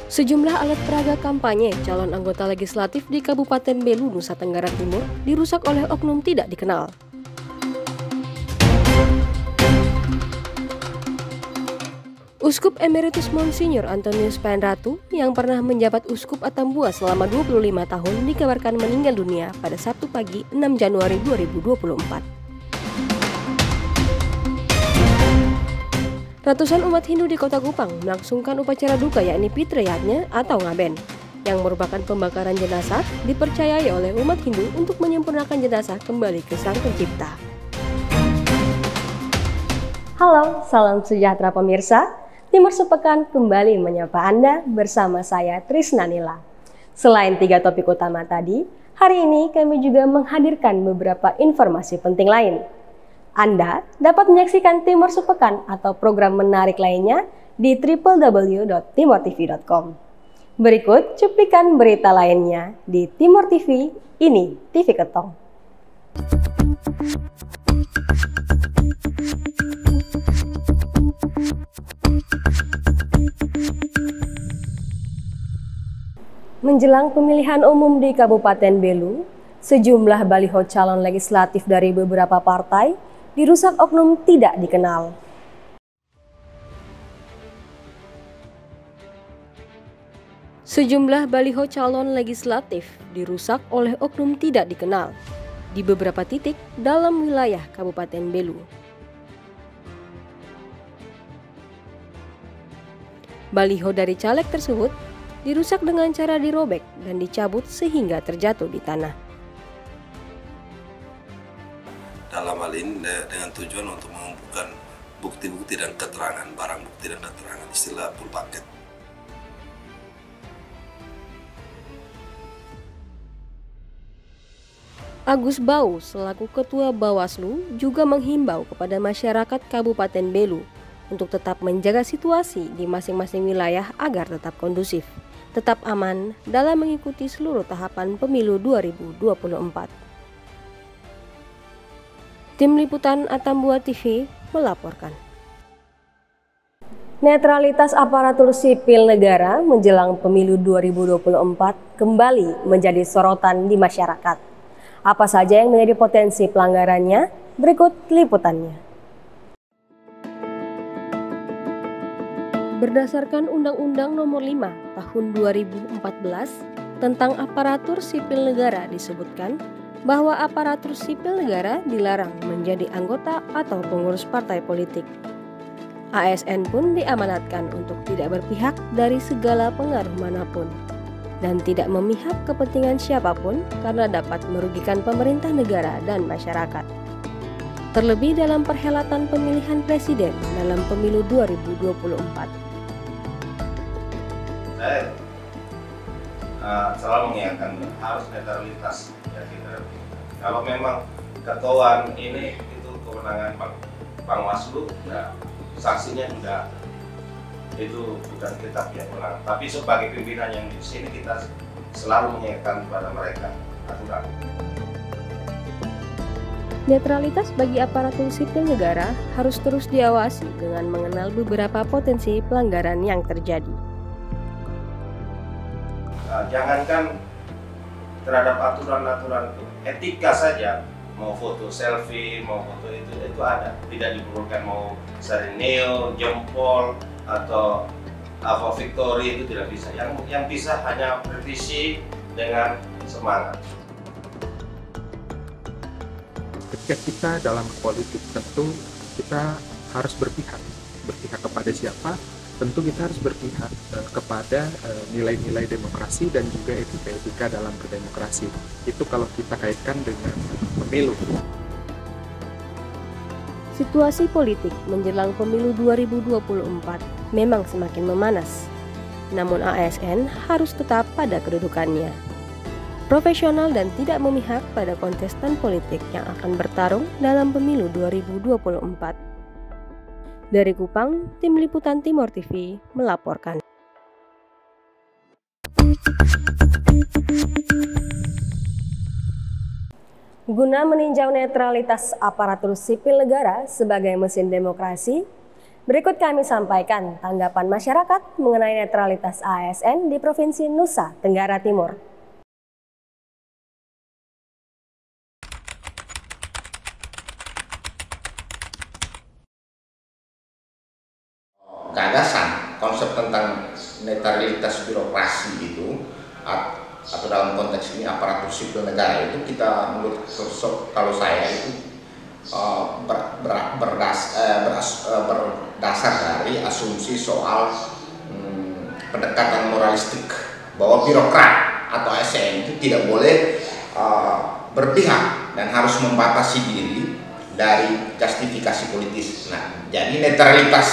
Sejumlah alat peraga kampanye calon anggota legislatif di Kabupaten Belu, Nusa Tenggara Timur dirusak oleh oknum tidak dikenal. Uskup Emeritus Monsinyur Antonius Paenratu yang pernah menjabat Uskup Atambua selama 25 tahun dikabarkan meninggal dunia pada Sabtu pagi 6 Januari 2024. Ratusan umat Hindu di Kota Kupang melangsungkan upacara duka yakni Pitre Yajna atau Ngaben, yang merupakan pembakaran jenazah dipercayai oleh umat Hindu untuk menyempurnakan jenazah kembali ke Sang Pencipta. Halo, salam sejahtera pemirsa. Timur Sepekan kembali menyapa Anda bersama saya Trisna Nila. Selain 3 topik utama tadi, hari ini kami juga menghadirkan beberapa informasi penting lain. Anda dapat menyaksikan Timur Sepekan atau program menarik lainnya di www.timortv.com. Berikut cuplikan berita lainnya di Timor TV, ini TV Ketong. Menjelang pemilihan umum di Kabupaten Belu, sejumlah baliho calon legislatif dari beberapa partai dirusak oknum tidak dikenal. Sejumlah baliho calon legislatif dirusak oleh oknum tidak dikenal di beberapa titik dalam wilayah Kabupaten Belu. Baliho dari caleg tersebut dirusak dengan cara dirobek dan dicabut sehingga terjatuh di tanah. Dalam hal ini dengan tujuan untuk mengumpulkan bukti-bukti dan keterangan, barang bukti dan keterangan, istilah full paket. Agus Bau selaku Ketua Bawaslu juga menghimbau kepada masyarakat Kabupaten Belu untuk tetap menjaga situasi di masing-masing wilayah agar tetap kondusif, tetap aman dalam mengikuti seluruh tahapan pemilu 2024. Tim Liputan Atambua TV melaporkan. Netralitas aparatur sipil negara menjelang pemilu 2024 kembali menjadi sorotan di masyarakat. Apa saja yang menjadi potensi pelanggarannya? Berikut liputannya. Berdasarkan Undang-Undang Nomor 5 Tahun 2014 tentang aparatur sipil negara disebutkan bahwa aparatur sipil negara dilarang menjadi anggota atau pengurus partai politik. ASN pun diamanatkan untuk tidak berpihak dari segala pengaruh manapun dan tidak memihak kepentingan siapapun karena dapat merugikan pemerintah negara dan masyarakat. Terlebih dalam perhelatan pemilihan presiden dalam pemilu 2024. Saya selalu mengingatkan harus netralitas. Kalau memang ketuaan ini itu kewenangan Bawaslu, ya sanksinya juga itu bukan kita punya kewenangan. Tapi sebagai pimpinan yang di sini kita selalu mengingatkan kepada mereka aturan. Netralitas bagi aparatur sipil negara harus terus diawasi dengan mengenal beberapa potensi pelanggaran yang terjadi. Jangankan terhadap aturan-aturan etika saja, mau foto selfie, mau foto itu ada, tidak diperlukan mau serenil, jempol atau apa victory, itu tidak bisa. Yang bisa hanya kritisi dengan semangat. Ketika kita dalam politik tentu kita harus berpihak kepada siapa? Tentu kita harus berpihak kepada nilai-nilai demokrasi dan juga etika dalam berdemokrasi. Itu kalau kita kaitkan dengan pemilu. Situasi politik menjelang pemilu 2024 memang semakin memanas. Namun ASN harus tetap pada kedudukannya. Profesional dan tidak memihak pada kontestan politik yang akan bertarung dalam pemilu 2024. Dari Kupang, Tim Liputan Timor TV melaporkan. Guna meninjau netralitas aparatur sipil negara sebagai mesin demokrasi, berikut kami sampaikan tanggapan masyarakat mengenai netralitas ASN di Provinsi Nusa Tenggara Timur. Gagasan konsep tentang netralitas birokrasi itu atau dalam konteks ini aparatur sipil negara itu kita menurut kalau saya itu berdasar dari asumsi soal pendekatan moralistik bahwa birokrat atau ASN itu tidak boleh berpihak dan harus membatasi diri dari justifikasi politis. Nah, jadi netralitas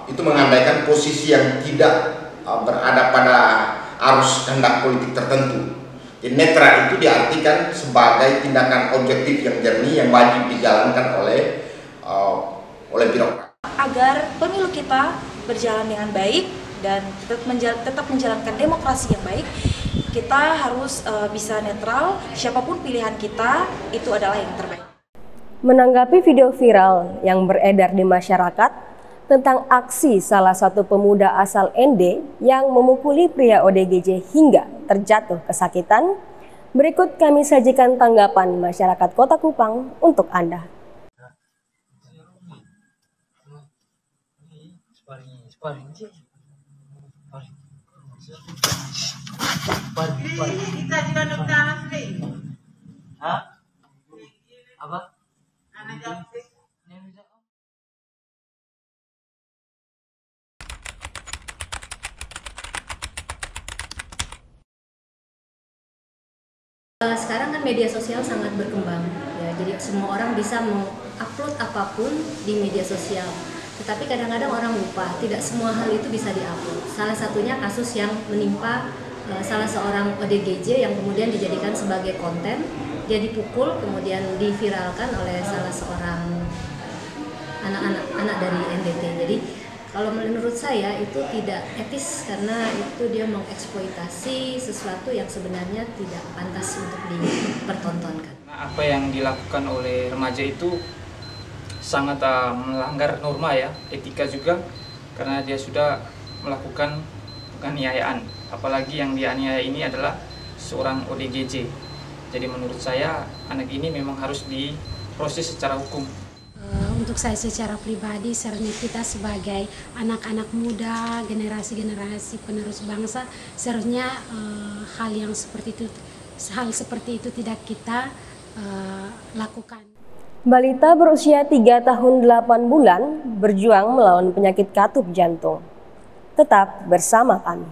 itu mengabaikan posisi yang tidak berada pada arus kehendak politik tertentu. Jadi netral itu diartikan sebagai tindakan objektif yang jernih yang wajib dijalankan oleh birokrat. Agar pemilu kita berjalan dengan baik dan tetap menjalankan demokrasi yang baik, kita harus bisa netral. Siapapun pilihan kita, itu adalah yang terbaik. Menanggapi video viral yang beredar di masyarakat tentang aksi salah satu pemuda asal ND yang memukuli pria ODGJ hingga terjatuh kesakitan, berikut kami sajikan tanggapan masyarakat Kota Kupang untuk Anda. Sekarang kan media sosial sangat berkembang, ya, jadi semua orang bisa mengupload apapun di media sosial. Tetapi kadang-kadang orang lupa, tidak semua hal itu bisa diupload. Salah satunya kasus yang menimpa salah seorang ODGJ yang kemudian dijadikan sebagai konten. Dia dipukul, kemudian diviralkan oleh salah seorang anak dari NDT. Jadi kalau menurut saya itu tidak etis karena itu dia mengeksploitasi sesuatu yang sebenarnya tidak pantas untuk dipertontonkan. Apa yang dilakukan oleh remaja itu sangat melanggar norma ya, etika juga, karena dia sudah melakukan penganiayaan. Apalagi yang dianiaya ini adalah seorang ODGJ. Jadi menurut saya anak ini memang harus diproses secara hukum. Untuk saya secara pribadi, seharusnya kita sebagai anak-anak muda, generasi-generasi penerus bangsa, seharusnya hal seperti itu tidak kita lakukan. Balita berusia 3 tahun 8 bulan berjuang melawan penyakit katup jantung. Tetap bersama kami.